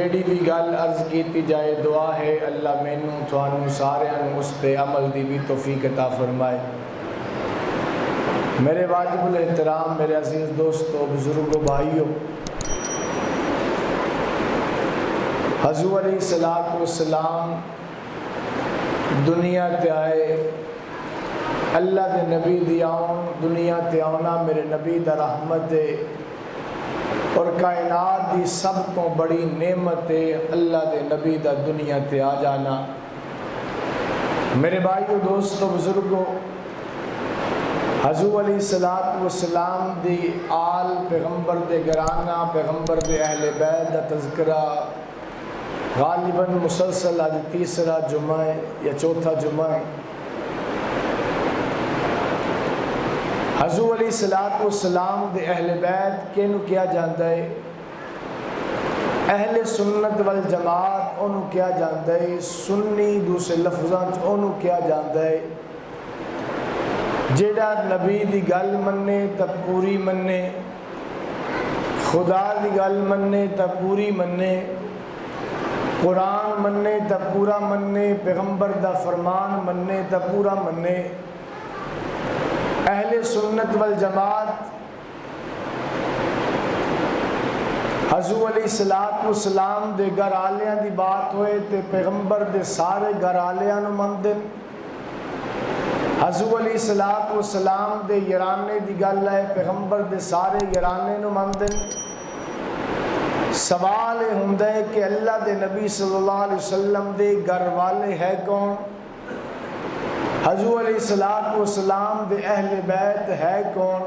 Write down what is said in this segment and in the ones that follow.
جیڑی بھی گل عرض کیتی جائے دعا ہے اللہ مینوں تھانوں سارے اس پہ عمل دی بھی توفیق عطا فرمائے۔ میرے واجب الاحترام میرے عزیز دوستو، بزرگوں، بھائیوں، حضور علیہ السلام دنیا تے آئے، اللہ دے نبی دی آن دنیا تے آنا میرے نبی دا رحمت ہے، اور کائنات دی سب تو بڑی نعمت ہے اللہ دے نبی دا دنیا تے آ جانا۔ میرے بھائیو، دوستو، بزرگوں، حضور علیہ السلام دی آل، پیغمبر دے گرانہ، پیغمبر دے اہل بیت دا تذکرہ غالباً مسلسل آج تیسرا جمعہ ہے یا چوتھا جمعہ ہے۔ حضور علیہ السلام دے اہل بیت کینو کیا جاندہ ہے؟ اہل سنت والجماعت انہوں کیا جاندہ ہے، سنی دوسرے لفظاں انہوں کیا جاندہ ہے جیڑا نبی دی گل مننے تا پوری مننے، خدا دی گل مننے تا پوری مننے، قرآن مننے تا پورا مننے، پیغمبر دا فرمان مننے تا پورا مننے۔ اہل سنت والجماعت حضور علیہ السلام دے گھر آلیاں دی بات ہوئے تے پیغمبر دے سارے گھر آلیاں نو مندن، حضور علیہ السلام دے یرانے دی گل ہے پیغمبر دے سارے یرانے نو مندن۔ سوال ہوندہ ہے کہ اللہ دے نبی صلی اللہ علیہ وسلم دے گھر والے ہے کون؟ حضور علیہ السلام دے اہل بیت ہے کون؟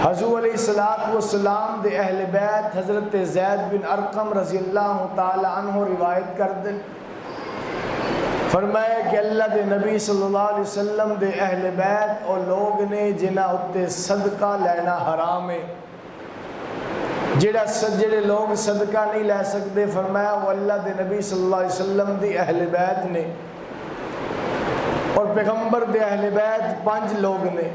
حضور علیہ السلام دے اہل بیت حضرت زید بن ارقم رضی اللہ تعالی عنہ روایت کر دیں، فرمایا کہ اللہ دے نبی صلی اللہ علیہ وسلم دے اہل بیت اور لوگ نے جنہ اتے صدقہ لینا حرام ہے، جڑے لوگ صدقہ نہیں لے سکتے فرمایا وہ اللہ دے نبی صلی اللہ علیہ وسلم دے اہل بیت نے، اور پیغمبر دے اہل بیت 5 لوگ نے،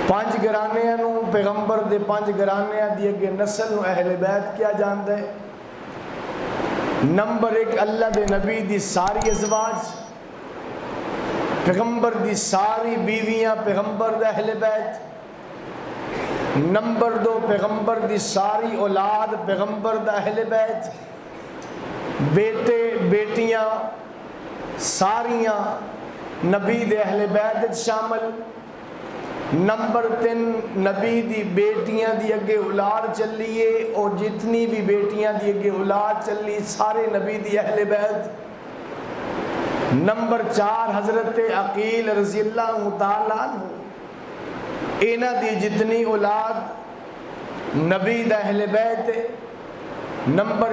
5 گھرانیاں نو پیغمبر دے 5 گھرانیاں دی اگے نسل نو اہل بیت کیا جاندا ہے۔ نمبر 1 اللہ دے نبی دی ساری ازواج، پیغمبر دی ساری بیویاں پیغمبر دے اہل بیت۔ نمبر 2 پیغمبر دی ساری اولاد پیغمبر دا اہل بیت، بیٹے بیٹیاں ساریاں نبی دے اہل بیت شامل۔ نمبر 3 نبی دی بیٹیاں دی اگے اولاد چلیے اور جتنی بھی بیٹیاں دی اگے اولاد چلی سارے نبی دی اہل بیت۔ نمبر 4 حضرت عقیل رضی اللہ تعالیٰ عنہ، اینا دی جتنی اولاد نبی دا اہل بیت ہے۔ نمبر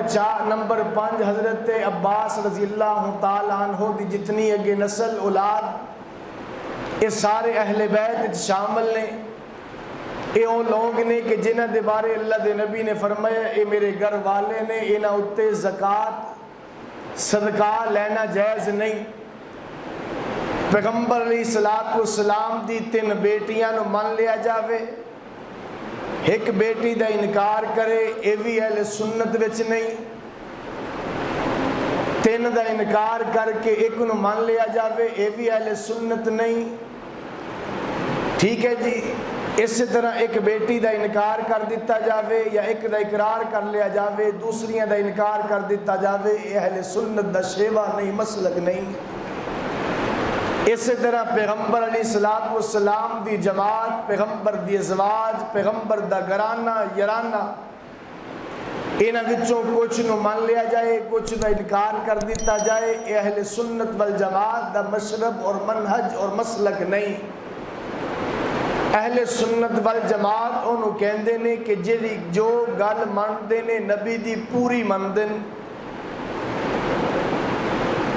5 حضرت عباس رضی اللہ تعالیٰ عنہ دی جتنی اگے نسل اولاد، یہ سارے اہل بیت شامل نے۔ یہ وہ لوگ نے کہ جنہ دے بارے اللہ دے نبی نے فرمایا اے میرے گھر والے نے، انہاں اتے زکوٰۃ صدقہ لینا جائز نہیں۔ پیغمبر علیہ السلام دی 3 بیٹیاں نو من لیا جاوے، ایک بیٹی دا انکار کرے اے بھی اہل سنت وچ نہیں، 3 دا انکار کر کے ایک نو من لیا جاوے اے بھی اہل سنت نہیں۔ ٹھیک ہے جی، اسی طرح ایک بیٹی دا انکار کر دیتا جاوے یا ایک دا اقرار کر لیا جاوے دوسریاں دا انکار کر دیتا جاوے، اے اہل سنت دا شیوہ نہیں، مسلک نہیں۔ اسی طرح پیغمبر علیہ السلام دی جماعت، پیغمبر دی ازواج، پیغمبر دا گرانہ یرانہ، انہاں وچوں کچھ نو مان لیا جائے کچھ نو انکار کر دیتا جائے، اے اہل سنت والجماعت دا مشرب اور منہج اور مسلک نہیں۔ اہل سنت والجماعت انہوں کہندے نے کہ جو گل مندے نے نبی دی پوری مندن،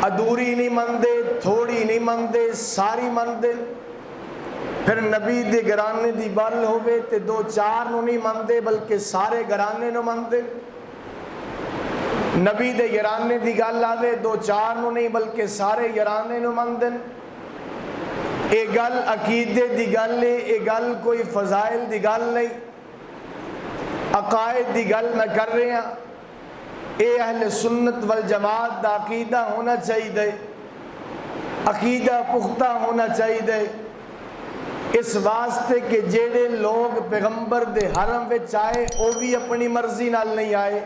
ادھوری نہیں مندے، تھوڑی نہیں مندے، ساری مندے۔ پھر نبی دے گھرانے دی بل ہوئے تے 2-4 نو نہیں مندے بلکہ سارے گھرانے نو مندے۔ نبی دے یرانے دی گل آوے 2-4 نو نہیں بلکہ سارے یرانے نو مندے۔ اے گل عقیدے دی گل ہے، اے گل کوئی فضائل دی گل نہیں۔ عقائد دی گل میں کر رہے ہیں، اے اہل سنت والجماعت دا عقیدہ ہونا چاہیے، عقیدہ پختہ ہونا چاہیے، اس واسطے کہ جیڑے لوگ پیغمبر دے حرم وچ آئے وہ بھی اپنی مرضی نال نہیں آئے،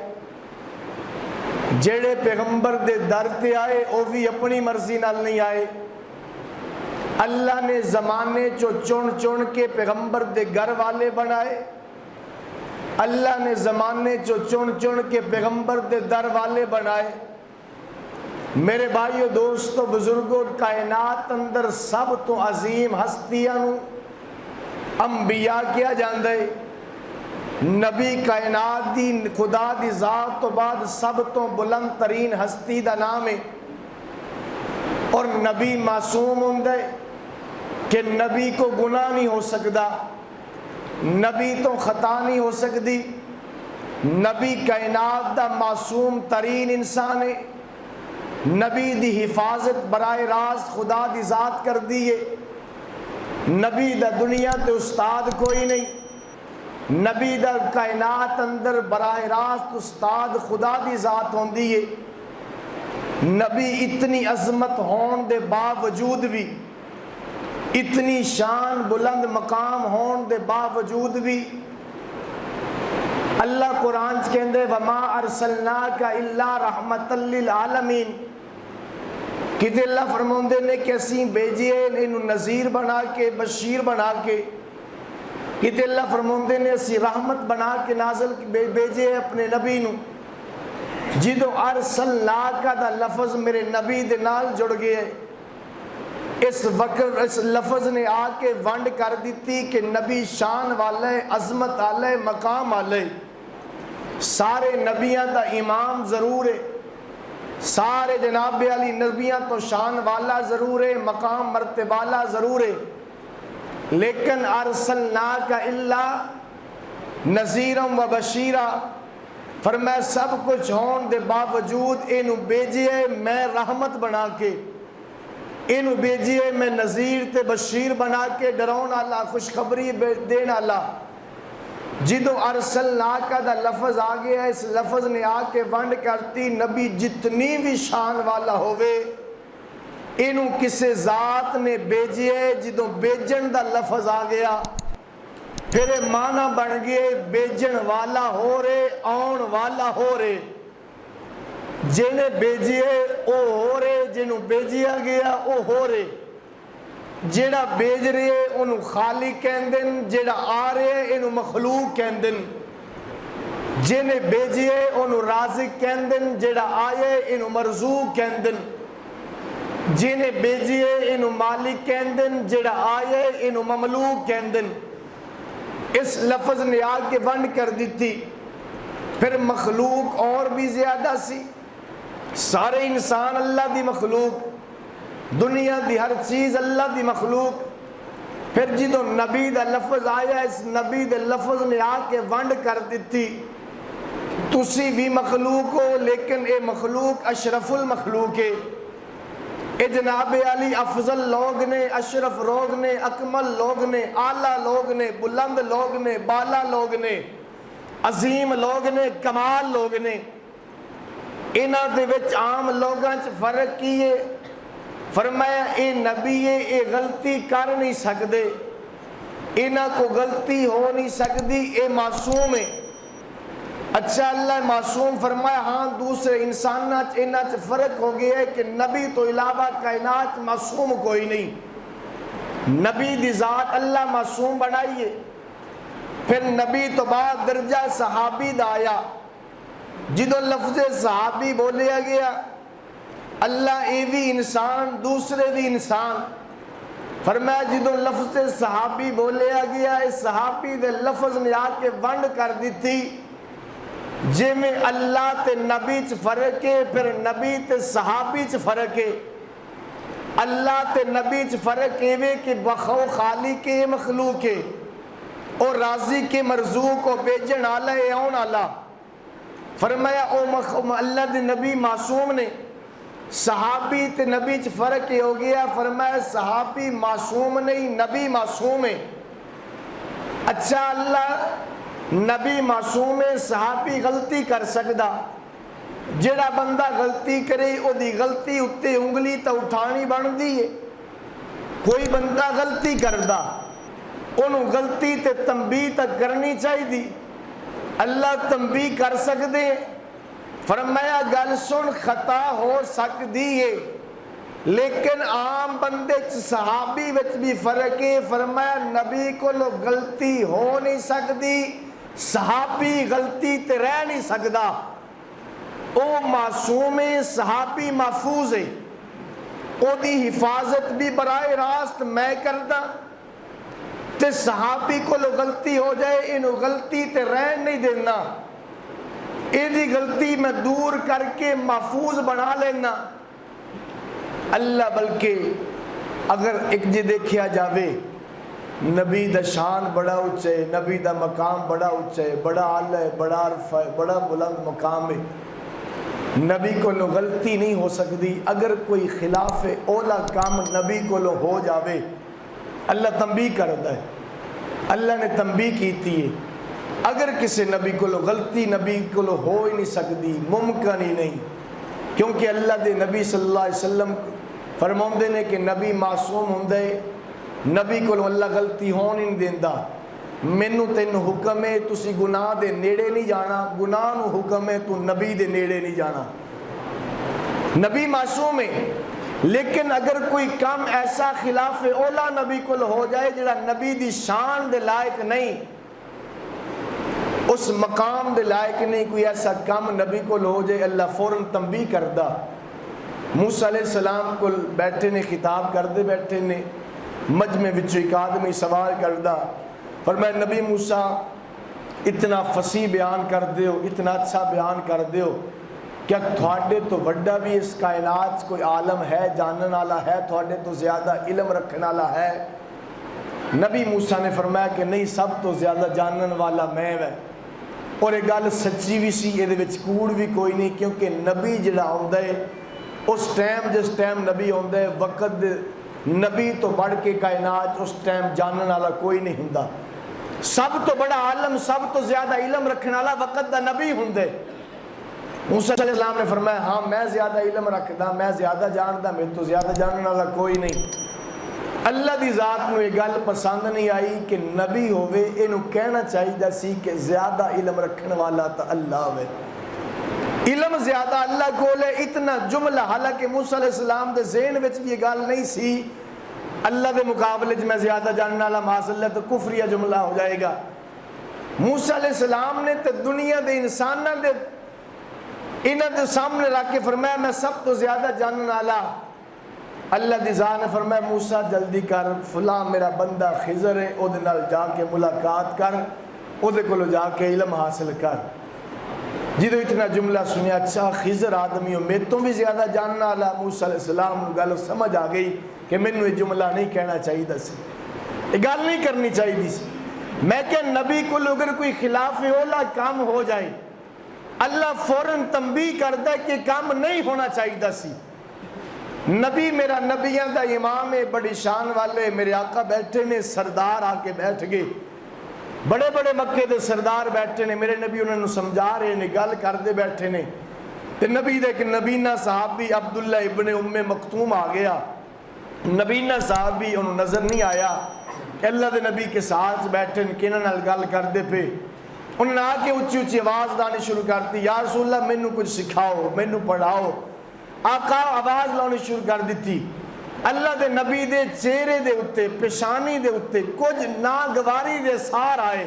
جیڑے پیغمبر دے در تے آئے وہ بھی اپنی مرضی نال نہیں آئے۔ اللہ نے زمانے چو چن چن کے پیغمبر دے گھر والے بنائے، اللہ نے زمانے چو چن چن کے پیغمبر دے در والے بنائے۔ میرے بھائیو دوستو بزرگوں، کائنات اندر سب تو عظیم ہستیاں انبیاء کیا جاندے، نبی کائنات دی خدا دی ذات تو بعد سب تو بلند ترین ہستی دا نام ہے، اور نبی معصوم ہوندے کہ نبی کو گناہ نہیں ہو سکتا، نبی تو خطا نہیں ہو سکتی، نبی کائنات دا معصوم ترین انسان ہے، نبی دی حفاظت براہ راست خدا دی ذات کر دیئے، نبی دا دنیا تے استاد کوئی نہیں، نبی دا کائنات اندر براہ راست استاد خدا دی ذات ہوندی ہے۔ نبی اتنی عظمت ہون دے باوجود بھی، اتنی شان بلند مقام ہون دے باوجود بھی، اللہ قرآن کہندے وَمَا أَرْسَلْنَاكَ إِلَّا رَحْمَةً لِلْعَالَمِينَ، کتے اللہ فرماندے نے کہ اسیں بھیجیے انہوں نذیر بنا کے بشیر بنا کے، کتے اللہ فرماندے نے اسی رحمت بنا کے نازل بھیجے اپنے نبی نو، جدو ارسلناک دا لفظ میرے نبی دے نال جڑ گئے، اس وقت اس لفظ نے آ کے ونڈ کر دیتی کہ نبی شان والے، عظمت والے، مقام والے، سارے نبیاں دا امام ضرور ہے، سارے جناب علی نبیاں تو شان والا ضرور ہے، مقام مرتبہ والا ضرور ہے، لیکن ارسلناک الا نذیرا و بشیرا، فرمایا سب کچھ ہون دے باوجود اینو بھیجیے میں رحمت بنا کے، اینو بھیجیے میں نذیر تے بشیر بنا کے، ڈراؤن والا، خوشخبری دین والا۔ جدو ارسلناک دا لفظ آ گیا، اس لفظ نے آ کے ونڈ کرتی نبی جتنی بھی شان والا ہوئے اینو کسے ذات نے بھیجیے، جدو بیجن دا لفظ آ گیا پھر معنی بن گئے بیجن والا ہو رہے، آن والا ہو رہے، جنہیں بیجیے او ہو رہے، جنہوں بیجیا گیا او ہو رہے، جیڑا بیج رہے انہوں خالق کہندن، جیڑا آ رہے انہوں مخلوق کہندن، جنہیں بیجیے انہوں رازق کہندن، جیڑا آئے انہوں مرزوق کہندن، جنہیں بیجیے انہوں مالک کہندن، جیڑا آئے انہوں مملوک کہندن۔ اس لفظ نے آ کے ونڈ کر دیتی، پھر مخلوق اور بھی زیادہ سی، سارے انسان اللہ دی مخلوق، دنیا دی ہر چیز اللہ دی مخلوق، پھر جدو نبی دا لفظ آیا اس نبی دے لفظ نے آ کے ونڈ کر دیتی، تسی بھی مخلوق ہو لیکن اے مخلوق اشرف المخلوق ہے، اے جناب علی افضل لوگ نے، اشرف لوگ نے، اکمل لوگ نے، اعلیٰ لوگ نے، بلند لوگ نے، بالا لوگ نے، عظیم لوگ نے، کمال لوگ نے۔ انہاں دے وچ عام لوگاں چ فرق کی ہے؟ فرمایا اے نبی ہے، اے غلطی کر نہیں سکدے، انہاں کو غلطی ہو نہیں سکتی، اے معصوم ہے۔ اچھا اللہ معصوم فرمایا ہاں دوسرے انساناں چ انہاں چ فرق ہو گیا ہے کہ نبی تو علاوہ کائنات معصوم کوئی نہیں، نبی دی ذات اللہ معصوم بنائیے۔ پھر نبی تو بعد درجہ صحابی دا آیا، جدو لفظ صحابی بولیا گیا، اللہ اے بھی انسان دوسرے بھی انسان، فرمایا جدو لفظ صحابی بولیا گیا، اس صحابی دے لفظ نے آ کے ونڈ کر دیتی، جے میں اللہ تے نبی چ فرق ہے، پھر نبی تے صحابی چ فرق ہے۔ اللہ تے نبی چ فرق ہے کہ بخو خالق کے مخلوق ہے، اور راضی کے مرزوق و بیجن آلہ اون آلہ۔ فرمایا او اللہ دے نبی معصوم نے، صحابی تے نبی چ فرق ہو گیا، فرمایا صحابی معصوم نہیں، نبی معصوم ہے۔ اچھا اللہ نبی معصوم ہے، صحابی غلطی کر سکدا، جڑا بندہ غلطی کرے او دی غلطی اتے انگلی تا اٹھانی بندی ہے۔ کوئی بندہ غلطی کردا انہوں غلطی تے تنبیہ تک کرنی چاہیے، اللہ تنبیہ کر سکدے ہیں۔ فرمایا گل سن خطا ہو سکدی ہے لیکن عام بندے صحابی وچ بھی فرق ہے۔ فرمایا نبی کو غلطی ہو نہیں سکدی، صحابی غلطی تے رہ نہیں سکدا، او معصوم ہے، صحابی محفوظ ہے، او دی حفاظت بھی براہ راست میں کردہ، تے صحابی کو غلطی ہو جائے انہوں غلطی تے رہ نہیں دینا، ایدی غلطی میں دور کر کے محفوظ بنا لینا۔ اللہ بلکہ اگر ایک جی دیکھیا جاوے نبی دا شان بڑا اچھا ہے، نبی دا مقام بڑا اچھا ہے، بڑا اعلیٰ ہے، بڑا عرفہ ہے، بڑا بلند مقام ہے، نبی کو غلطی نہیں ہو سکتی۔ اگر کوئی خلاف اولا کام نبی کو ہو جاوے اللہ تنبیہ کرتا ہے، اللہ نے تنبیہ کیتی ہے۔ اگر کسی نبی کو غلطی نبی کو ہو ہی نہیں سکتی، ممکن ہی نہیں، کیونکہ اللہ دے نبی صلی اللہ علیہ وسلم فرماؤندے نے کہ نبی معصوم ہوندے، نبی کو اللہ غلطی ہون نہیں دیندا۔ مینوں تینوں حکم ہے تسی گناہ دے نیڑے نہیں جانا، گناہ نو حکم ہے تو نبی دے نیڑے نہیں جانا۔ نبی معصوم ہے لیکن اگر کوئی کام ایسا خلاف اولا نبی کو ہو جائے جڑا نبی دی شان دے لائق نہیں، اس مقام دے لائق نہیں، کوئی ایسا کام نبی کو ہو جائے اللہ فوراً تنبیہ کردہ۔ موسیٰ علیہ السلام کو بیٹھے نے خطاب کردے بیٹھے نے، مجمع وچوں ایک آدمی سوال کردہ، فرمایا نبی موسیٰ اتنا فصیح بیان کر دیو، اتنا اچھا بیان کر دیو، کیا تھوڑے تو وڈا بھی اس کائنات کوئی عالم ہے جانن والا ہے، تھوڑے تو زیادہ علم رکھنے والا ہے؟ نبی موسیٰ نے فرمایا کہ نہیں، سب تو زیادہ جانن والا میں ہے، اور یہ گل سچی بھی سی، یہ کوڑ بھی کوئی نہیں، کیونکہ نبی جڑا آندا ہے اس ٹائم جس ٹائم نبی آندا ہے وقت نبی تو بڑھ کے کائنات اس ٹائم جانن والا کوئی نہیں ہوندا، سب تو بڑا عالم سب تو زیادہ علم رکھنے والا وقت دا نبی ہوندے۔ موسیٰ علیہ السلام نے فرمایا ہاں میں زیادہ علم رکھدا، میں زیادہ جاندا، میں تو زیادہ جاننے والا کوئی نہیں۔ اللہ دی ذات نو یہ گل پسند نہیں آئی کہ نبی ہوئے انہوں کہنا چاہیے سی کہ زیادہ علم رکھنے والا تا اللہ ہوئے، علم زیادہ اللہ کو لے، اتنا جملہ، حالانکہ موسیٰ علیہ السلام دے ذہن وچ بھی یہ گل نہیں سی اللہ دے مقابلے میں زیادہ جاننے والا معاذ اللہ تو کفریہ جملہ ہو جائے گا۔ موسیٰ علیہ السلام نے تو دنیا دے انسانہ دے انہاں دے سامنے رکھ کے فرمایا میں سب تو زیادہ جاننے والا۔ اللہ دی ذات نے فرمایا موسیٰ جلدی کر، فلاں میرا بندہ خضر ہے، او دے نال جا کے ملاقات کر، او دے کولو جا کے علم حاصل کر۔ جدو اتنا جملہ سنیا اچھا خضر آدمی ہو، میں تو بھی زیادہ جاننا والا، موسیٰ علیہ السلام کو گل سمجھ آ گئی کہ میں نے یہ جملہ نہیں کہنا چاہیے سی، یہ گل نہیں کرنی چاہیے سی۔ میں کہ نبی کو اگر کوئی خلاف اولا کام ہو جائے اللہ فوراً تنبیہ کرتا ہے کہ کام نہیں ہونا چاہیے سی۔ نبی میرا نبیوں دا امام ہے، بڑی شان والے میرے آقا بیٹھے نے، سردار آ کے بیٹھ گئے، بڑے بڑے مکے دے سردار بیٹھے نے، میرے نبی انہوں نے سمجھا رہے نے، گل کر دے بیٹھے نے، تے نبی دے کہ نبینہ صحابی عبداللہ ابن ام مکتوم آ گیا، نبینہ صحابی انہوں نظر نہیں آیا، اللہ دے نبی کے ساتھ بیٹھے نے کہ انہوں نے گل کر دے پہ، انہوں نے آ کے اچھی اچھی آواز لانی شروع کرتی، یا رسول اللہ مینوں کچھ سکھاؤ، مینوں پڑھاؤ۔ آقا آواز لانی شروع کر دیتی، اللہ دے نبی دے چہرے دے اتے، پیشانی دے اتے کچھ ناگواری دے سار آئے،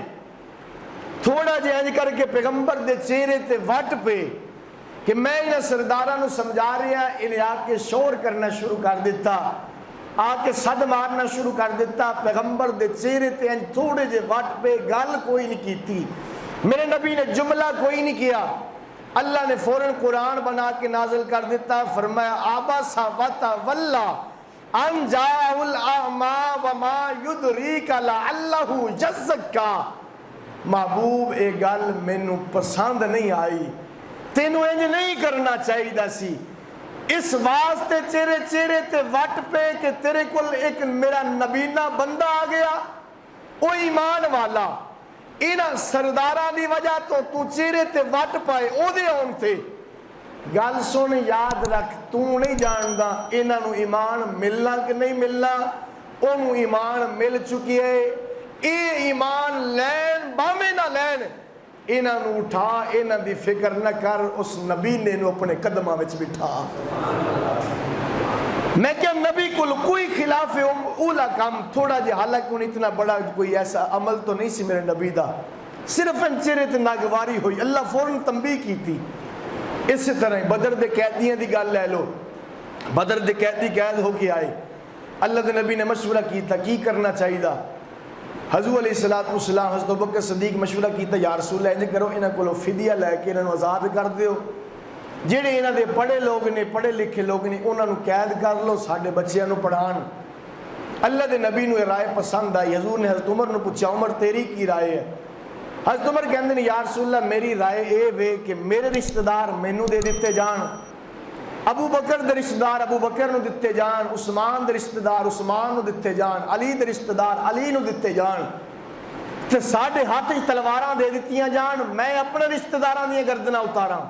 تھوڑا جے انج کر کے پیغمبر دے چہرے تے وٹ پہ کہ میں انہیں سردارانو سمجھا رہا، انہیں آ کے شور کرنا شروع کر دیتا، آ کے صد مارنا شروع کر دیتا، پیغمبر دے چہرے تے انج تھوڑے جے وٹ پہ گل کوئی نہیں کیتی، میرے نبی نے جملہ کوئی نہیں کیا۔ اللہ نے فوراً قرآن بنا کے نازل کر دیتا، فرمایا آباسا وتولا ان جاءہ الاعمی وما یدریک لعلہ یزکا۔ محبوب اے گل مینوں پسند نہیں آئی، تینوں انج نہیں کرنا چاہیے سی، اس واسطے چہرے چہرے تے وٹ پہ کہ تیرے کول ایک میرا نبینہ بندہ آ گیا، او ایمان والا، انہاں سرداراں دی وجہ تو چہرے تے وٹ پائے او دے آن تے گل سن یاد رکھ تو نہیں جاندا انہاں نو ایمان ملنا کہ نہیں ملنا انہوں ایمان مل چکی ہے اے ایمان لین باویں نہ لین انہاں نو اٹھا انہاں دی فکر نہ کر اس نبی نے نو اپنے قدماں وچ بٹھا میں کیا نبی کو کوئی خلاف اولا کام تھوڑا جی حالانکہ انہیں اتنا بڑا کوئی ایسا عمل تو نہیں سی میرے نبی دا صرف ان چہرے تے ناگواری ہوئی اللہ فوراً تنبیہ کی تھی اس طرح بدر دے قیدیاں دی گل لے لو بدر دے قیدی قید ہو کے آئے اللہ دے نبی نے مشورہ کیتا کی کرنا چاہیے حضور علیہ السلام حضرت ابوبکر صدیق مشورہ کیتا یا رسول اللہ انج کرو انہاں کولوں فدیہ لے کے انہاں نو آزاد کر دیو جڑے انہاں دے پڑھے لوگ نے پڑھے لکھے لوگ نے انہاں نو قید کر لو ساڈے بچیاں نو پڑھان اللہ دے نبی نو یہ رائے پسند آئی حضور نے حضرت عمر نو پوچھا عمر تیری کی رائے ہے حضرت عمر کہندے نے یا رسول اللہ میری رائے اے وے کہ میرے رشتہ دار مینوں دے دتے جان ابو بکر دے رشتہ دار ابو بکر نو دتے جان عثمان دے رشتہ دار عثمان نو دتے جان علی دے رشتہ دار علی نو دتے جان تے ساڈے ہاتھ وچ تلواراں دے دتیاں جان میں اپنے رشتہ داراں دی گردناں اتاراں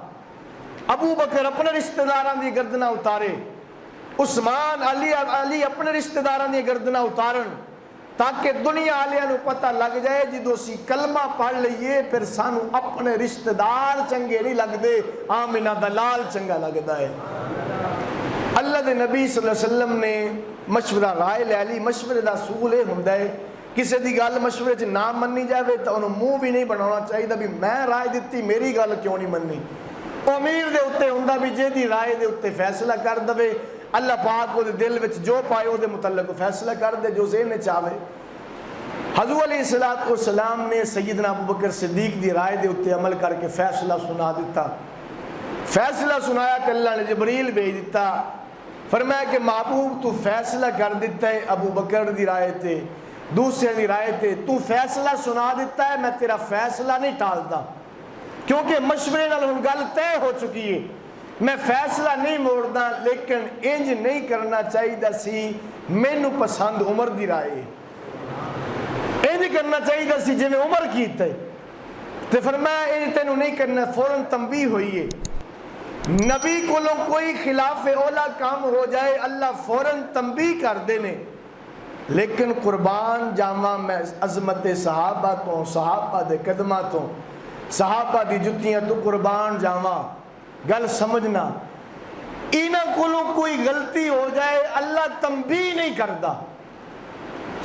ابو بکر اپنے رشتہ داراں دی گردناں اتارے عثمان علی اپنے رشتہ داراں دی گردناں اتارن تاکہ دنیا والوں نو پتہ لگ جائے جدوں اسی کلمہ پڑھ لئیے پھر سانو اپنے رشتہ دار چنگے نہیں لگدے آمنہ دا لال چنگا لگدا ہے اللہ دے نبی صلی اللہ علیہ وسلم نے مشورہ رائے لے لی مشورے دا اصول یہ ہوندا ہے کسی دی گل مشورے چ نہ مننی جاوے تو انہوں منہ بھی نہیں بنانا چاہیے بھی میں رائے دیتی میری گل کیوں نہیں مننی امیر دے اتنے ہوندا بھی جے دی رائے دے اتنے فیصلہ کر دے اللہ پاک وہ دل وچ جو پائے وہ دے متعلق فیصلہ کر دے جو ذہن چاہے حضور علیہ السلام نے سیدنا ابو بکر صدیق دی رائے دے اتنے عمل کر کے فیصلہ سنا دیتا فیصلہ سنایا کہ اللہ نے جبریل بھیج دیتا فرمایا کہ محبوب تو فیصلہ کر دیتا ہے ابو بکر دی رائے تے دوسرے دی رائے تے تو فیصلہ سنا دیتا ہے میں تیرا فیصلہ نہیں ٹالتا کیونکہ مشورے نال ہن گل طے ہو چکی ہے میں فیصلہ نہیں موڑدا لیکن انج نہیں کرنا چاہیے سی مینوں پسند عمر دی رائے انج کرنا چاہیے سی جویں عمر کیتا ہے تے فرمایا انج تینوں نہیں کرنا فوراً تنبیہ ہوئی ہے نبی کولوں کوئی خلاف اولا کام ہو جائے اللہ فوراً تنبیہ کر دینے لیکن قربان جاواں میں عظمت صحابہ تو صحابہ دے قدمہ تو صحابہ دی جتیاں تو قربان جاواں گل سمجھنا انہاں کولوں کوئی غلطی ہو جائے اللہ تنبیہ نہیں کردا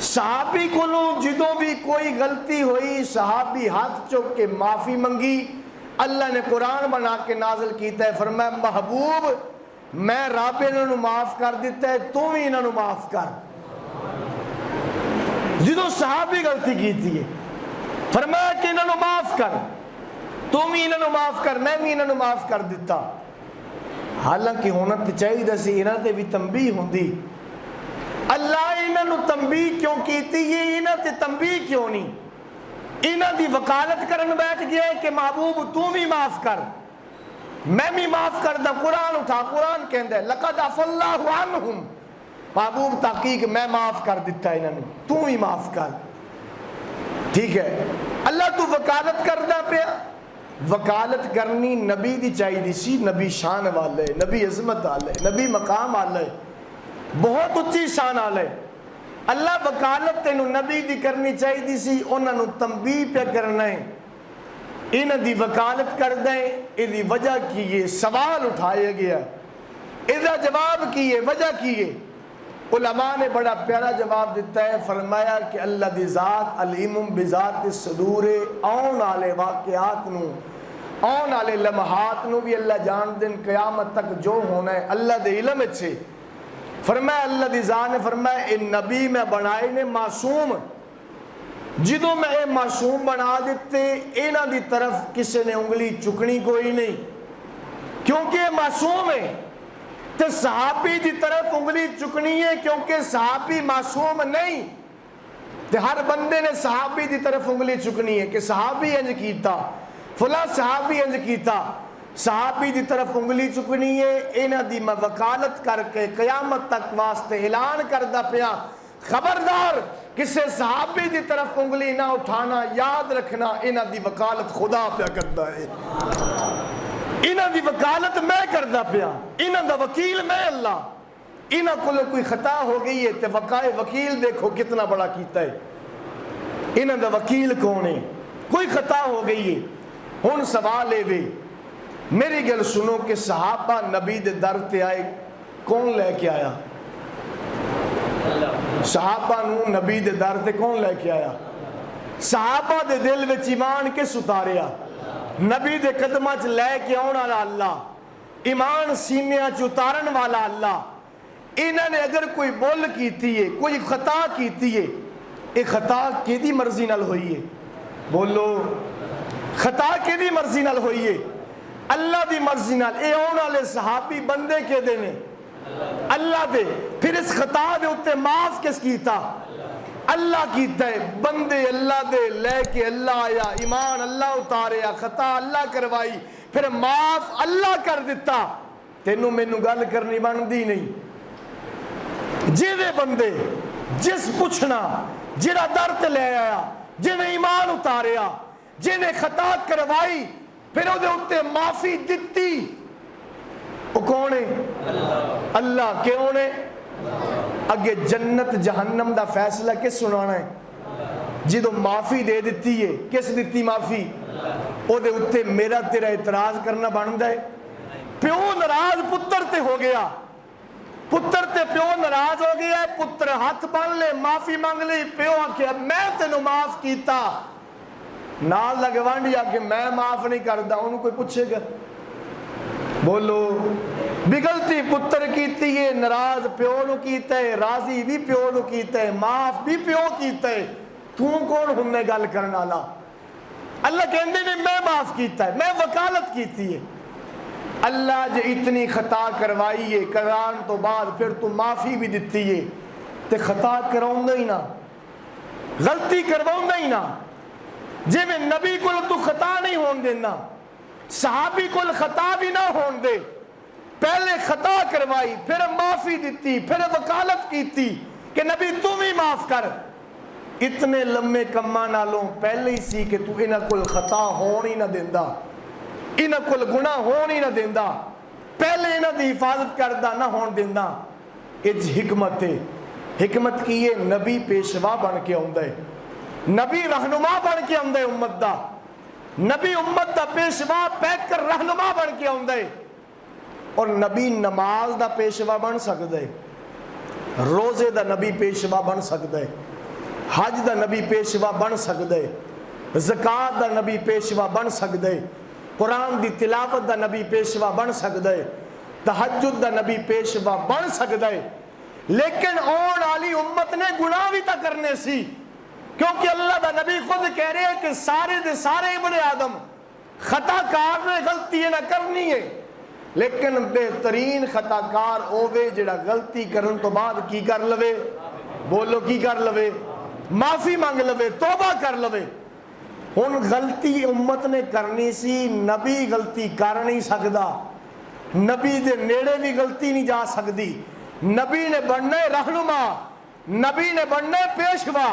صحابی کولوں جدوں بھی کوئی غلطی ہوئی صحابی ہاتھ چک کے معافی منگی اللہ نے قرآن بنا کے نازل کیتا ہے فرمایا محبوب میں رب انہاں نوں معاف کر دیتا ہے تو بھی انہاں نوں معاف کر جدوں صحابی غلطی کیتی ہے فرمایا کہ انہاں نوں معاف کر تم ہی انہاں نوں معاف کر میں بھی انہاں نوں معاف کر دیتا حالانکہ ہونا تے چاہیے سی انہاں تے بھی تنبیہ ہوندی اللہ انہاں نوں تنبیہ کیوں کیتی یہ انہاں تے تنبیہ کیوں نہیں انہاں دی وکالت کرن بیٹھ گیا کہ محبوب تو بھی معاف کر میں بھی معاف کر دا قرآن اٹھا قرآن کہندا ہے لقد عفا اللہ عنہم محبوب تحقیق میں معاف کر دیتا ہے انہوں نے تو ہی معاف کر ٹھیک ہے اللہ تو وکالت کردا پیا وکالت کرنی نبی دی چاہیے سی نبی شان والے نبی عظمت والے نبی مقام والے بہت اچھی شان والے اللہ وکالت تینوں نبی دی کرنی چاہیے سی انہاں نوں تنبیہ پہ کرنا ہے انہاں دی وکالت کر دیں یہ وجہ کی ہے سوال اٹھایا گیا اس کا جواب کی ہے وجہ کی ہے علماء نے بڑا پیارا جواب دیتا ہے فرمایا کہ اللہ دی ذات علیم بذات الصدور آن والے واقعات نو آن والے لمحات نو بھی اللہ جان دن قیامت تک جو ہونا ہے اللہ دے علم سے فرمایا اللہ دی ذات نے فرمایا اے نبی میں بنائے نے معصوم جدوں میں اے معصوم بنا دیتے انہاں دی طرف کسی نے انگلی چکنی کوئی نہیں کیونکہ یہ معصوم ہے تو صحابی دی طرف انگلی چکنی ہے کیونکہ صحابی معصوم نہیں تو ہر بندے نے صحابی دی طرف انگلی چکنی ہے کہ صحابی انج کیتا فلاں صحابی انج کیتا صحابی دی طرف انگلی چکنی ہے انہاں دی وکالت کر کے قیامت تک واسطے اعلان کردہ پیا خبردار کسے صحابی دی طرف انگلی نہ اٹھانا، یاد رکھنا انہاں دی وکالت خدا پیا کرتا ہے، انہاں دی وکالت میں کردا پیا، انہاں دا وکیل میں اللہ۔ انہاں کو کوئی خطا ہو گئی ہے تے وقائے وکیل دیکھو کتنا بڑا کیتا ہے، انہاں دا وکیل کون ہے؟ کوئی خطا ہو گئی ہے۔ ہن سوال ہے وے میری گل سنو کہ صحابہ نبی دے در تے آئے کون لے کے آیا؟ صحابہ نو نبی دے در تے کون لے کے آیا؟ صحابہ دے دل وچ ایمان کس اتاریا؟ نبی دے قدمہ چ لے کے آن والا اللہ، ایمان سینیاں چ اتارن والا اللہ۔ انہوں نے اگر کوئی بول کیتی ہے، کوئی خطا کیتی ہے، ایک خطا کیدی مرضی نال ہوئی ہے؟ بولو خطا کیدی مرضی نال ہوئی ہے؟ اللہ دی مرضی نال۔ اے آن والے صحابی بندے کے دینے اللہ دے، پھر اس خطا دے اتے معاف کس کیتا؟ اللہ کیتا ہے۔ بندے اللہ دے لے کے اللہ آیا، ایمان اللہ اتاریا، خطا اللہ کروائی، پھر معاف اللہ کر دیتا۔ تینوں مینوں گل کرنی بندی نہیں، جیدے بندے جس پوچھنا جڑا درد لے آیا، جنہیں ایمان اتاریا، جنہیں خطا کروائی، پھر وہ دے اتے معافی دتی، وہ کون ہے؟ اللہ۔ کیوں نے؟ اگے جنت جہنم دا فیصلہ کس سنانا ہے؟ جدو معافی دے دیتی ہے، کس دیتی معافی؟ وہ دے اتے میرا تیرا اعتراض کرنا بنتا ہے؟ پیو ناراض پتر تے ہو گیا، پتر تے پیو ناراض ہو گیا ہے، پتر ہاتھ بن لے معافی مانگ لی، پیو آکھیا میں تینوں معاف کیتا، نال لگے وانڈی آکھے میں معاف نہیں کردا، انہوں کوئی پوچھے گا؟ بولو بگلتی پتر کیتی ہے، ناراض پیو نو کیتا ہے، راضی بھی پیو نو کیتا ہے، معاف بھی پیو کیتا ہے، تو کون ہم نے گل کرنا لا؟ اللہ کہندے نے میں معاف کیتا ہے، میں وکالت کیتی ہے۔ اللہ جو اتنی خطا کروائی ہے، کران تو بعد پھر تو معافی بھی دیتی ہے، تے خطا کراؤں گا ہی نا، غلطی کرواؤں گا ہی نا۔ جی میں نبی کو تو خطا نہیں ہون دینا، صحابی کو خطا بھی نہ ہون دے، پہلے خطا کروائی، پھر معافی دیتی، پھر وکالت کیتی کہ نبی تم ہی معاف کر۔ اتنے لمے کماں نالوں پہلے ہی سی کہ تو انہاں کل خطا ہون ہی نہ دیندا، انہاں کل گناہ ہون ہی نہ دیندا، پہلے انہاں دی حفاظت کردہ نہ ہون دیندا۔ اج حکمت ہے، حکمت کی یہ نبی پیشوا بن کے آؤں دے، نبی رہنما بن کے آؤں دے امت دا، نبی امت دا پیشوا پیکر رہنما بن کے آؤں دے۔ اور نبی نماز دا پیشوا بن سکتا ہے، روزے دا نبی پیشوا بن سکتا ہے، حج دا نبی پیشوا بن سکتا ہے، زکات دا نبی پیشوا بن سکتا ہے، قرآن دی تلاوت دا نبی پیشوا بن سکتا ہے، تہجد دا نبی پیشوا بن سکتا ہے۔ لیکن اون والی امت نے گناہ بھی تا کرنے سی، کیونکہ اللہ دا نبی خود کہہ رہے ہیں کہ سارے دے سارے ابن آدم خطا کار نے غلطی نہ کرنی ہے، لیکن بہترین خطا کار ہووے جڑا غلطی کرن تو بعد کی کر لوے؟ بولو کی کر لوے؟ معافی مانگ لوے، توبہ کر لوے۔ ہن غلطی امت نے کرنی سی، نبی غلطی کر نہیں سکدا، نبی دے نیڑے بھی غلطی نہیں جا سکتی، نبی نے بننا ہے رہنما، نبی نے بننا ہے پیشوا،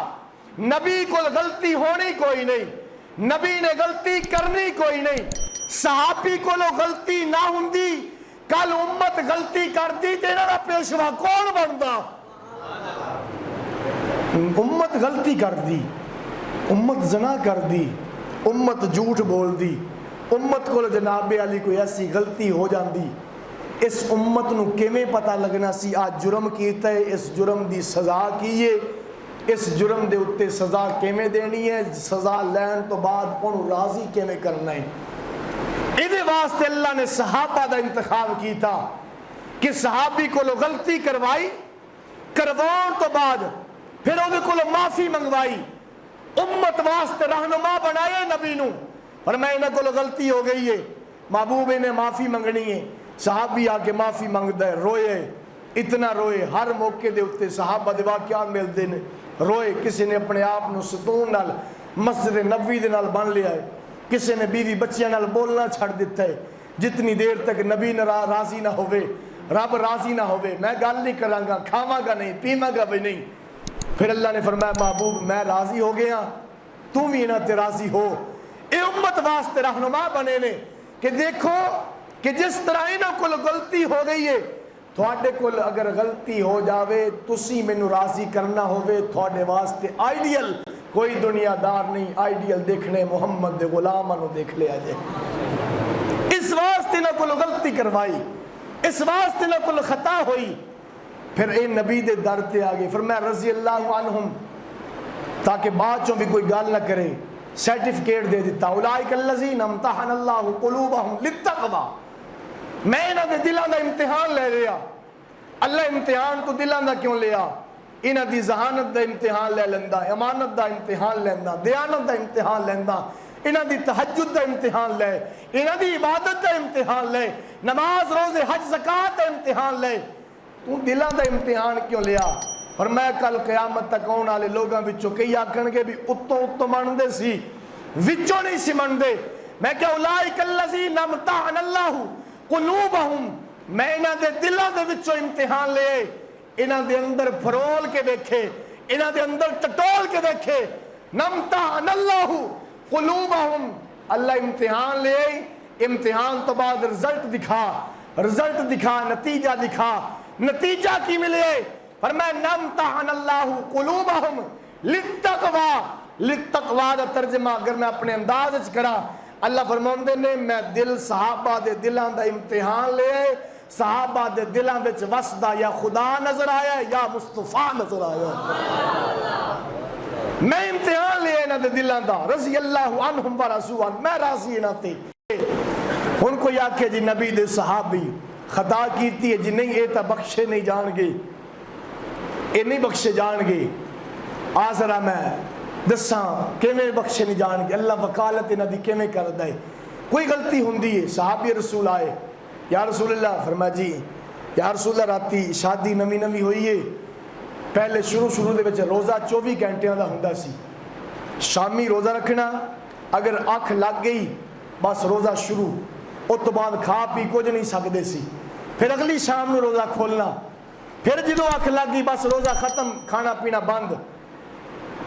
نبی کو غلطی ہونی کوئی نہیں، نبی نے غلطی کرنی کوئی نہیں۔ صحابی کو لو غلطی نہ ہوندی، کل امت غلطی کر دی تے انہاں دا پیشوا کون بندا؟ امت غلطی کر دی، امت زنا کر دی، امت جھوٹ بول دی، امت کو جناب علی کوئی ایسی غلطی ہو جاندی، اس امت نو کیویں پتہ لگنا سی آج جرم کیتا ہے، اس جرم دی سزا کی ہے، اس جرم دے اتے سزا کیویں دینی ہے، سزا لین تو بعد انہوں راضی کیویں کرنا ہے۔ ادھے واسطے اللہ نے صحابہ دا انتخاب کیتا کہ صحابی کو لو غلطی کروائی، کرواؤں تو بعد پھر وہ کو لو معافی منگوائی، امت واسطے رہنما بنائے نبی نو، اور میں انہیں کو لو غلطی ہو گئی ہے، محبوب نے معافی منگنی ہے، صحابی آکے معافی منگتا ہے، روئے، اتنا روئے، ہر موقع دے اتے صحابہ دے واقعات ملتے ہیں، روئے، کسی نے اپنے آپ نو ستون نال مسجد نبوی دے نال بن لیا ہے، کسی نے بیوی بچیاں نال بولنا چھڑ دیتا ہے، جتنی دیر تک نبی راضی نہ ہوئے، رب راضی نہ ہوئے، میں گل نہیں کراں گا، کھاواں گا نہیں، پیواں گا بھی نہیں، پھر اللہ نے فرمایا محبوب میں راضی ہو گیا، تم بھی انہاں تے راضی ہو۔ اے امت واسطے رہنما بنے نے کہ دیکھو کہ جس طرح انہاں کول غلطی ہو گئی ہے، تھوڑے کول اگر غلطی ہو جاوے تسی مینوں راضی کرنا ہوئے، تھوڑے واسطے آئیڈیل کوئی دنیا دار نہیں، آئیڈیل دیکھنے محمد دے غلاماں نو دیکھ لیا جائے۔ اس واسطے نہ کول غلطی کروائی، اس واسطے نہ کول خطا ہوئی۔ پھر اے نبی دے در تے آگے فرمایا رضی اللہ عنہم، تاکہ بعد چوں بھی کوئی گال نہ کرے، سرٹیفکیٹ دے دیتا اولئک الذین امتحن اللہ قلوبہم للتقوی، میں انہاں دے دلاں دا امتحان لے لیا۔ اللہ امتحان تو دلاں دا کیوں لیا؟ انہاں دی ذہانت دا امتحان لے لیندا، امانت دا امتحان لیندا، دیانت دا امتحان لیندا، انہاں دی تہجد دا امتحان لے، انہاں دی عبادت دا امتحان لے، نماز روزے حج زکات دا امتحان لے۔ تو دلاں دا امتحان کیوں لیا؟ فرمایا کل قیامت تک آنے والے لوگاں وچوں کئی آکھن گے بھی اتوں مندے سی، وچوں نہیں سی مندے۔ میں کہ اولئک الذین امتحن اللہ قلوبہم، میں انہاں دے دلاں دے وچوں امتحان لے، انہاں دے اندر پھرول کے دیکھے، انہاں دے اندر ٹٹول کے دیکھے۔ نمتحن اللہ قلوبہم، اللہ امتحان لے، امتحان تو بعد رزلٹ دکھا، رزلٹ دکھا، نتیجہ دکھا، نتیجہ کی ملے؟ فرمایا نمتحن اللہ قلوبہم للتقوی، للتقوی دا ترجمہ اگر میں اپنے انداز وچ کرا، اللہ فرماندے نے میں دل صحابہ دے دلاں دا امتحان لے، صحابہ دے دلاں وچ وسدا یا خدا نظر آیا یا مصطفیٰ نظر آیا۔ میں امتحان لے انہاں دے دلاں دا، رضی اللہ عنہم ورضوا عنہ، میں راضی انہاں تے۔ ان کو یا کہ جی نبی دے صحابی خطا کیتی ہے جی نہیں، اے تا بخشے نہیں جان گے، اے نہیں بخشے جان گے۔ آزرہ میں دساں کیویں بخشے نہیں جان گے، اللہ وکالت انہاں دی کیویں کردا ہے۔ کوئی غلطی ہوندی ہے، صحابی رسول آئے، یا رسول اللہ، فرمایا جی یا رسول اللہ راتی شادی نوی نوی ہوئی ہے، پہلے شروع دے وچ روزہ 24 گھنٹیاں دا ہوندا سی، شامی روزہ رکھنا، اگر اکھ لگ گئی بس روزہ شروع، اس تو بعد کھا پی کچھ نہیں سکدے سی، پھر اگلی شام نو روزہ کھولنا، پھر جدو اکھ لگ گئی بس روزہ ختم، کھانا پینا بند،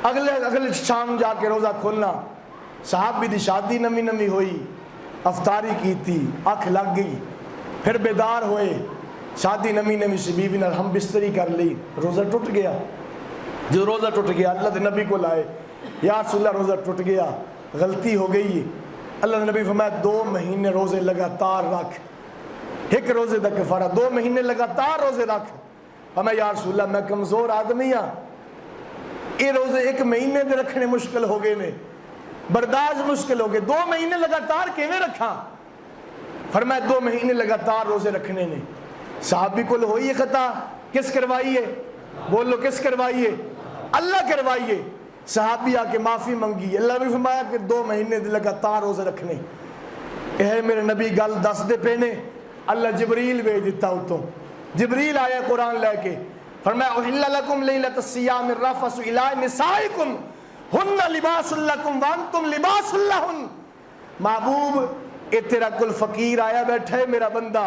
اگلے شام جا کے روزہ کھولنا۔ صحابی دی شادی نمی نمی ہوئی، افطاری کی تھی، اکھ لگ گئی، پھر بیدار ہوئے، شادی نمی نمی سے بیوی نے ہم بستری کر لی، روزہ ٹوٹ گیا۔ جو روزہ ٹوٹ گیا اللہ دے نبی کو لائے، یا رسول اللہ روزہ ٹوٹ گیا، غلطی ہو گئی۔ اللہ دے نبی فرمایا 2 مہینے روزے لگاتار رکھ، ایک روزے دا کفارہ، 2 مہینے لگاتار روزے رکھ۔ فرمایا یا رسول اللہ میں کمزور آدمی ہاں، یہ روزے 1 مہینے دے رکھنے مشکل ہو گئے نے، برداشت مشکل ہو گئے، 2 مہینے لگاتار کیویں رکھاں؟ فرمایا 2 مہینے لگاتار روزے رکھنے نے۔ صحابی کو ہوئی خطا، کس کروائی ہے؟ بولو کس کروائی ہے؟ اللہ کروائی ہے۔ صحابی آ کے معافی منگی، اللہ نے فرمایا کہ 2 مہینے لگاتار روزے رکھنے۔ اے میرے نبی گل دس دے پینے، اللہ جبریل بھیج دیتا اتوں، جبریل آیا قرآن لے کے، فرمایا احل لکم لیلۃ الصیام الرفث الی نسائکم ہن لباس لکم وانتم لباس لہن۔ محبوب اے تیرا کل فقیر آیا بیٹھا ہے میرا بندہ،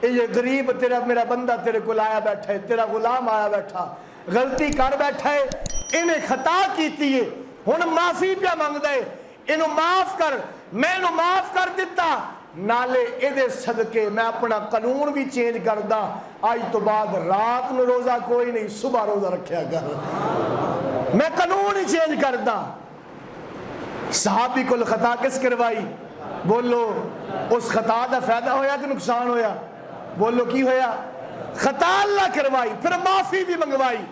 اے یہ غریب تیرا میرا بندہ تیرے کل آیا بیٹھا ہے، تیرا غلام آیا بیٹھا، غلطی کر بیٹھا ہے، انہیں خطا کیتی ہے، ہن معافی پیا مانگ دے، انہوں معاف کر، میں انہوں معاف کر دیتا، نالے ایدے صدقے میں اپنا قانون بھی چینج کر دا، آج تو بعد رات میں روزہ کوئی نہیں، صبح روزہ رکھیا کر، میں قانون ہی چینج کر دا۔ صحابی کو خطا کس کروائی؟ بولو اس خطا دا فائدہ ہویا کہ نقصان ہویا؟ بولو کی ہویا؟ خطا اللہ کروائی، پھر معافی بھی منگوائی،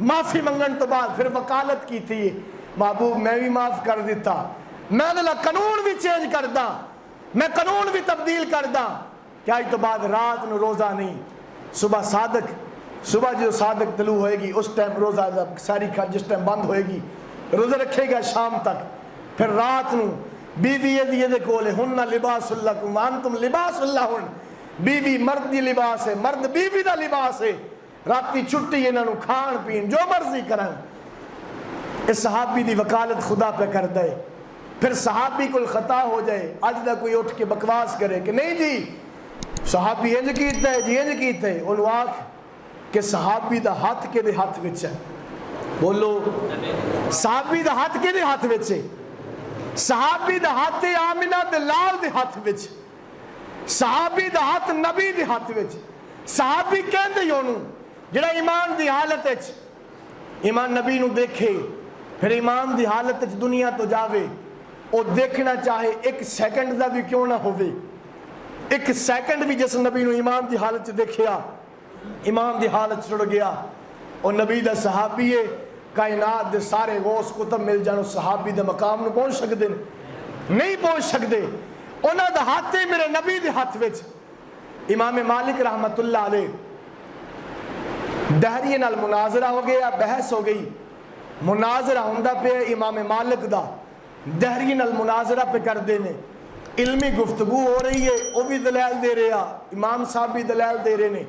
معافی منگن تو بعد پھر وکالت کی تھی، محبوب میں بھی معاف کر دیتا، میں اللہ قانون بھی چینج کر دا، میں قانون بھی تبدیل کر دا، کیا تو بعد رات نو روزہ نہیں، صبح صادق، صبح جو صادق طلوع ہوئے گی اس ٹائم روزہ ساری جس ٹائم بند ہوئے گی روزہ رکھے گا شام تک، پھر رات نو بیوی یہ کولے ہن لباس لکم وانتم لباس لہن، بیوی مرد دی لباس ہے، مرد بیوی دا لباس ہے، راتی چھٹی انہاں نو کھان پین جو مرضی کرن۔ اس صحابی دی وکالت خدا پہ کر دے، پھر صحابی کو خطا ہو جائے، اج دا کوئی اٹھ کے بکواس کرے کہ نہیں جی صحابی انج کیتا ہے جی انج کیتا ہے، انہوں آکھ کہ صحابی دا ہاتھ کے دے ہاتھ وچ ہے، بولو صحابی دا ہاتھ کدے ہاتھ وچ ہے؟ صحابی دا ہاتھ آمنہ دے لال دے ہاتھ وچ، صحابی دا ہاتھ نبی دے ہاتھ وچ۔ صحابی کہندے یونوں جڑا ایمان دی حالت وچ ایمان نبی نو دیکھے پھر ایمان دی حالت وچ دنیا تو جاوے، او دیکھنا چاہے ایک سیکنڈ دا بھی کیوں نہ ہوئے، ایک سیکنڈ بھی جس نبی نو ایمان دی حالت وچ دیکھیا ایمان دی حالت چھڑ گیا، او نبی دا صحابی ہے، کائنات دے سارے غوث کتب مل جانو صحابی دے مقام نو پہنچ سکتے نہیں پہنچ سکتے، انہاں دا ہاتھ میرے نبی دے ہاتھ وچ۔ امام مالک رحمت اللہ علیہ دہریے نال مناظرہ ہو گیا، بحث ہو گئی، مناظرہ ہوندہ پہ امام مالک دا دہریے نال مناظرہ پہ کر دینے، علمی گفتگو ہو رہی ہے، وہ بھی دلائل دے رہے ہیں، امام صاحب بھی دلائل دے رہے ہیں،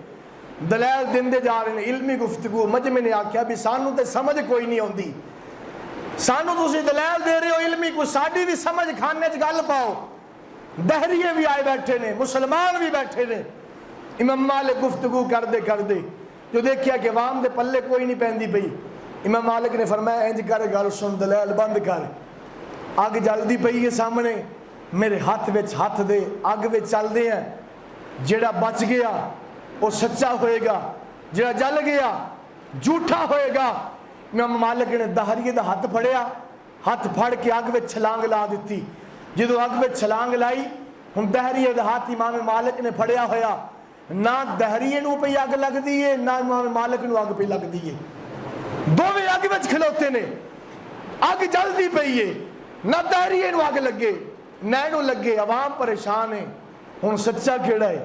دلائل دندے جا رہے ہیں، علمی گفتگو۔ مجمع نے آکھیا بھی سانو تے سمجھ کوئی نہیں ہوندی، سانو تسی دلائل دے رہے ہو علمی کو، ساڈی بھی سمجھ کھانے چ گل پاؤ۔ دہریے بھی آئے بیٹھے نے، مسلمان بھی بیٹھے نے، امام مالک گفتگو کر دے جو دیکھیا کہ عوام دے پلے کوئی نہیں پہندی پئی، امام مالک نے فرمایا انج کر گل سن، دلائل بند کر، اگ جلدی پئی ہے سامنے، میرے ہاتھ وچ ہاتھ دے، اگ وچ چل دے ہیں، جڑا بچ گیا وہ سچا ہوئے گا، جڑا جل گیا جھوٹا ہوئے گا۔ امام مالک نے دہریے دا ہاتھ پھڑیا، ہاتھ پھڑ کے اگ وچ چھلانگ لا دیتی، جدو اگ وچ چھلانگ لائی ہن دہریے دا ہاتھ امام مالک نے پھڑیا ہویا، نہ دہریے نو پہ اگ لگ دی ہے نہ امام مالک نو اگ پہ لگ دی ہے، دوویں اگ وچ کھلوتے نے، اگ جلدی پئی ہے، نہ دہریے نو اگ لگے نینو لگے، عوام پریشان ہے، ہن سچا کیڑا ہے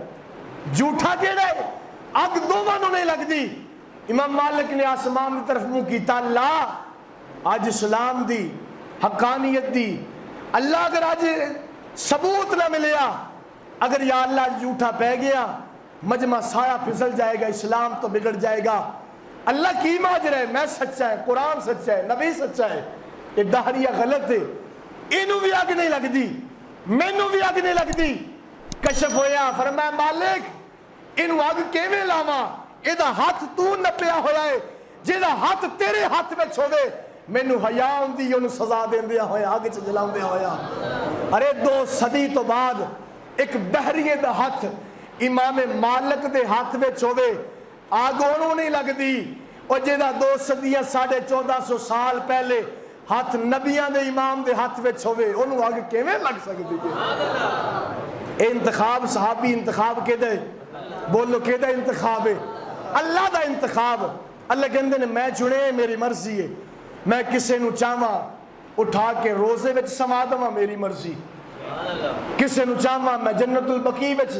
جھوٹا کیڑا ہے؟ اگ دوواں نو نہیں لگ دی۔ امام مالک نے آسمان کی طرف منہ کیتا، اللہ آج اسلام دی حقانیت دی، اللہ اگر آج ثبوت نہ ملیا، اگر یا اللہ جھوٹا پہ گیا مجمع سایہ پھسل جائے گا، اسلام تو بگڑ جائے گا، اللہ کی ماجرا ہے، میں سچا ہے، قرآن سچا ہے، نبی سچا ہے، یہ دہریہ غلط ہے، اینو بھی اگ نہیں لگ دی، مینو بھی اگ نہیں لگ دی۔ کشف ہویا، فرمایا مالک اینو اگ کیویں لاواں، ایدہ ہاتھ تو نپیا ہویا ہے، جیدہ ہاتھ تیرے ہاتھ میں چھوڑے، مینو حیا ہوندی انہوں سزا دیندیا ہویا، آگے چھ جلاؤندیا ہویا۔ ارے 2 صدی تو بعد ایک دہریے دا ہاتھ امام مالک دے ہاتھ میں چھوڑے، آگ انہوں نہیں لگ دی، اور جیدہ 2 صدیاں 1450 سال پہلے ہاتھ نبیان دے امام دے ہاتھ میں چھوڑے، انہوں آگ کیویں لگ سکتی ہے؟ انتخاب صحابی انتخاب کے دے، بولو کے دے انتخاب ہے، اللہ دا انتخاب۔ اللہ کہندے نے میں چنے میری مرضی ہے، میں کسے نو چاہواں اٹھا کے روزے وچ سما دواں میری مرضی، کسے نو چاہواں میں جنت البقیع وچ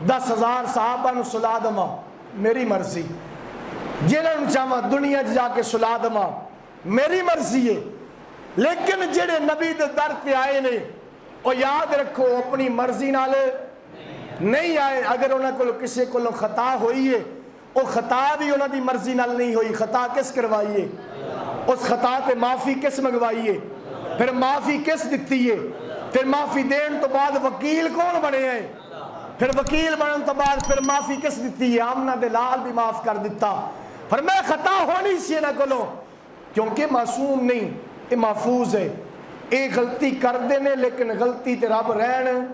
10,000 صحابہ نو سلا دواں میری مرضی، جنہاں نو چاہواں دنیا جا کے سلا دواں میری مرضی ہے۔ لیکن جڑے نبی دے در پہ آئے نے وہ یاد رکھو اپنی مرضی نال نہیں آئے، اگر انہاں کو کسی کو خطا ہوئی ہے وہ خطا بھی انہاں دی مرضی نال نہیں ہوئی، خطا کس کروائی ہے؟ اس خطا تے معافی کس منگوائی ہے؟ پھر معافی کس دیتی ہے؟ پھر معافی دین تو بعد وکیل کون بنے ہیں؟ پھر وکیل بنن تو بعد پھر معافی کس دیتی ہے؟ آمنہ دے لال بھی معاف کر دیتا، فرمایا خطا ہونی سی نہ کلو، کیونکہ معصوم نہیں، یہ محفوظ ہے، ایک غلطی کر دینے لیکن غلطی تے رب رہن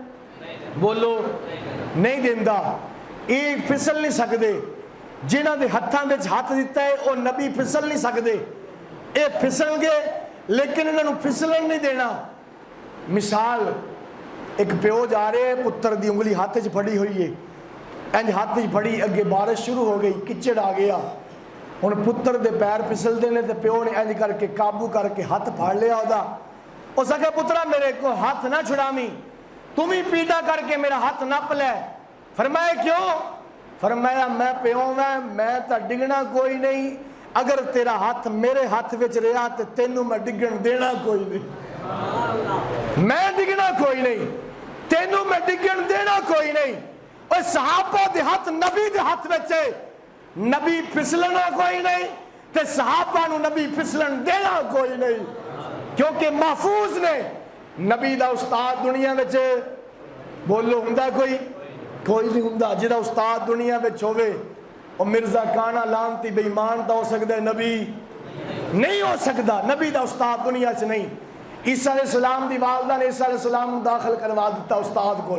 بولو نہیں دیندہ، ایک پھسل نہیں سکدے، جنہاں دے ہتھاں وچ ہاتھ دیتا ہے وہ نبی پھسل نہیں سکدے، اے پھسل گئے لیکن انہوں نے پھسلن نہیں دینا۔ مثال ایک پیو جا رہے ہیں، پتر دی انگلی ہاتھ وچ پھڑی ہوئی ہے، انج ہاتھ وچ پھڑی، اگے بارش شروع ہو گئی، کچڑ آ گیا، ہن پتر دے پیر پھسل دینے تے پیو نے انج کر کے قابو کر کے ہاتھ پھاڑ لیا ہودا، اس آخیا پترا میرے کو ہاتھ نہ چھڑامی، تم ہی پیٹا کر کے میرا ہاتھ نپ لے۔ فرمایا کیوں؟ فرمایا میں پیوں میں تا ڈگنا کوئی نہیں، اگر تیرا ہاتھ میرے ہاتھ وچ رہا تے تینوں میں ڈگن دینا کوئی نہیں، میں ڈگنا کوئی نہیں، تینوں میں ڈگن دینا کوئی نہیں۔ اور صحابہ دے ہاتھ نبی دے ہاتھ وچ نبی پھسلنا کوئی نہیں تے صحابہ نو نبی پھسلن دینا کوئی نہیں، کیونکہ محفوظ نے۔ نبی دا استاد دنیا وچ بولو ہوندا کوئی نہیں ہوندا، جدا استاد دنیا وچ ہوے او مرزا کانا لانتی بے ایمان دا ہو سکدا ہے، نبی نہیں ہو سکتا. نبی دا استاد دنیا چ نہیں. عیسیٰ علیہ السلام دی والدہ نے عیسیٰ علیہ السلام داخل کروا دیتا استاد کو,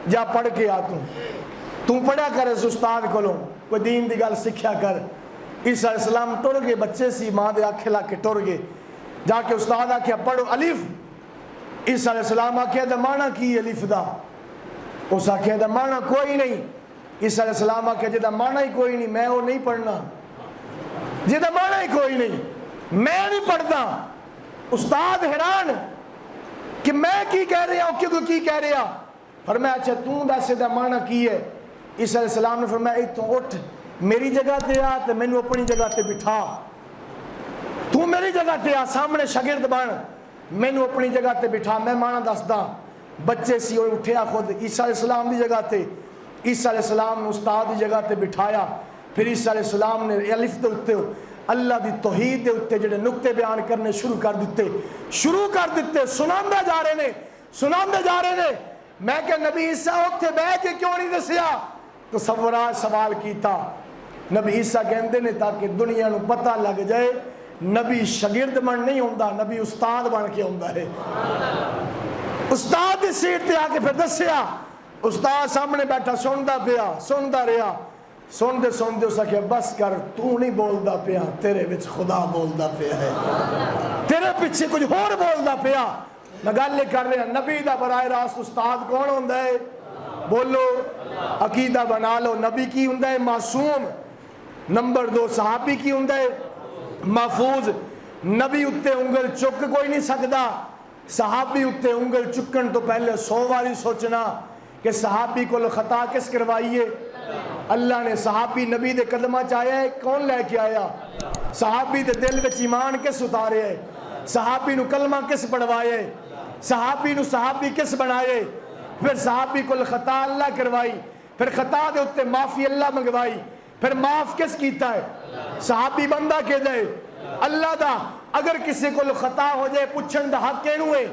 جا پڑھ کے آ تو پڑھا کر اس استاد کو, کوئی دین دی گل سکھیا کر. عیسیٰ علیہ السلام ٹر گئے, بچے سی, ماں دے آنکھیں لا کے ٹر گئے. جا کے استاد آکھیا پڑھو الف. عیسیٰ علیہ السلام آکھیا دا معنی کی الف دا؟ اس آکھیا دا معنی کوئی نہیں. عیسیٰ علیہ السلام آکھیا جے دا معنی ہی کوئی نہیں میں وہ نہیں پڑھنا, جے دا معنی ہی کوئی نہیں میں نہیں پڑھتا. استاد حیران کہ میں کی کہہ رہا ہوں, کیوں کی کہہ رہا؟ فرمایا اچھا تو دس دا معنی کی ہے؟ عیسیٰ علیہ السلام نے فرمایا ایتھوں اٹھ میری جگہ تے آ تے مینوں اپنی جگہ تے بٹھا. تو میری جگہ تے آ, سامنے شاگرد بن, مینوں اپنی جگہ تے بٹھا, میں معنی دسدا. بچے سی وہ اٹھیا خود عیسیٰ علیہ السلام دی جگہ تے. عیسیٰ علیہ السلام نے استاد دی جگہ تے بٹھایا. پھر عیسیٰ علیہ السلام نے الف دے اوتے اللہ دی توحید دے اوتے جڑے نقطے بیان کرنے شروع کر دیتے سناندے جا رہے نے. میں کہ نبی عیسیٰ اوتھے بیٹھ کے کیوں نہیں دسیا؟ تو سوال کیتا. نبی عیسیٰ کہندے نے تاکہ دنیا نو پتہ لگ جائے نبی شاگرد بن نہیں ہوندا, نبی استاد بن کے ہوندا ہے. استاد دی سیٹ تے آ کے پھر دسیا. استاد سامنے بیٹھا سندا رہا. سن دے اس آخیا بس کر, تو نہیں بولدا پیا, تیرے وچ خدا بولدا پیا ہے, تیرے پیچھے کچھ ہور بولدا پیا. میں گل کر رہا نبی دا براہ راست استاد کون ہوندا ہے؟ بولو, عقیدہ بنا لو. نبی کی ہوندا ہے؟ معصوم. نمبر 2 صحابی کی ہوندا ہے؟ محفوظ. نبی اتے انگل چک کوئی نہیں سکدا. صحابی اتے انگل چکن تو پہلے 100 باری سوچنا کہ صحابی کو خطا کس کروائیے؟ اللہ نے. صحابی نبی دے قدمہ چاہیا ہے, کون لے کے آیا؟ صحابی دے دل وچ ایمان کس اتارے ہے؟ صحابی نو کلمہ کس پڑھوائے؟ صحابی نو صحابی کس بنائے؟ پھر صحابی کو خطا اللہ کروائی, پھر خطا دے اتے معافی اللہ منگوائی, پھر معاف کس کیتا ہے؟ صحابی بندہ کے دے اللہ دا. اگر کسی کو خطا ہو جائے پوچھن دا حق کینوں ہے؟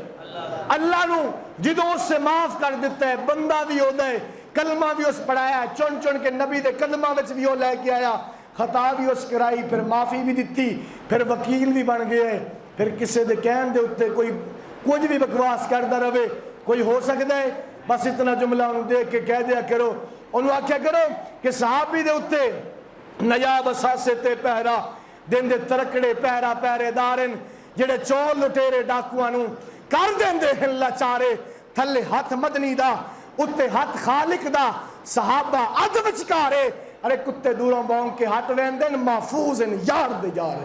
اللہ نو. جدوں اس سے معاف کر دیتا ہے, بندہ بھی ہو دے, کلمہ بھی اس پڑھایا, چن کے نبی دے قدمہ وچ بھی وہ لے کے آیا, خطا بھی اس کرائی, پھر معافی بھی دیتی, پھر وکیل بھی بن گئے. پھر کسی دے کہن دے اتے کوئی کچھ بھی بکواس کردا رہے, کوئی ہو سکتا ہے؟ بس اتنا جملہ انہوں دیکھ کے کہہ دیا کرو, انہوں آکھیا کرو کہ صحابی دے اتے نجاب اساسے تے پہرا دین دے ترکڑے پہرا پہرے دارن جڑے چور لٹیرے ڈاکوانوں کر دین دے ہیں لاچارے. تھلے ہاتھ مدنی دا اتے ہاتھ خالق دا, صحابہ اد وچکارے. ارے کتے دوروں بونگ کے ہاتھ وین دن محفوظ ان یار دے جارے.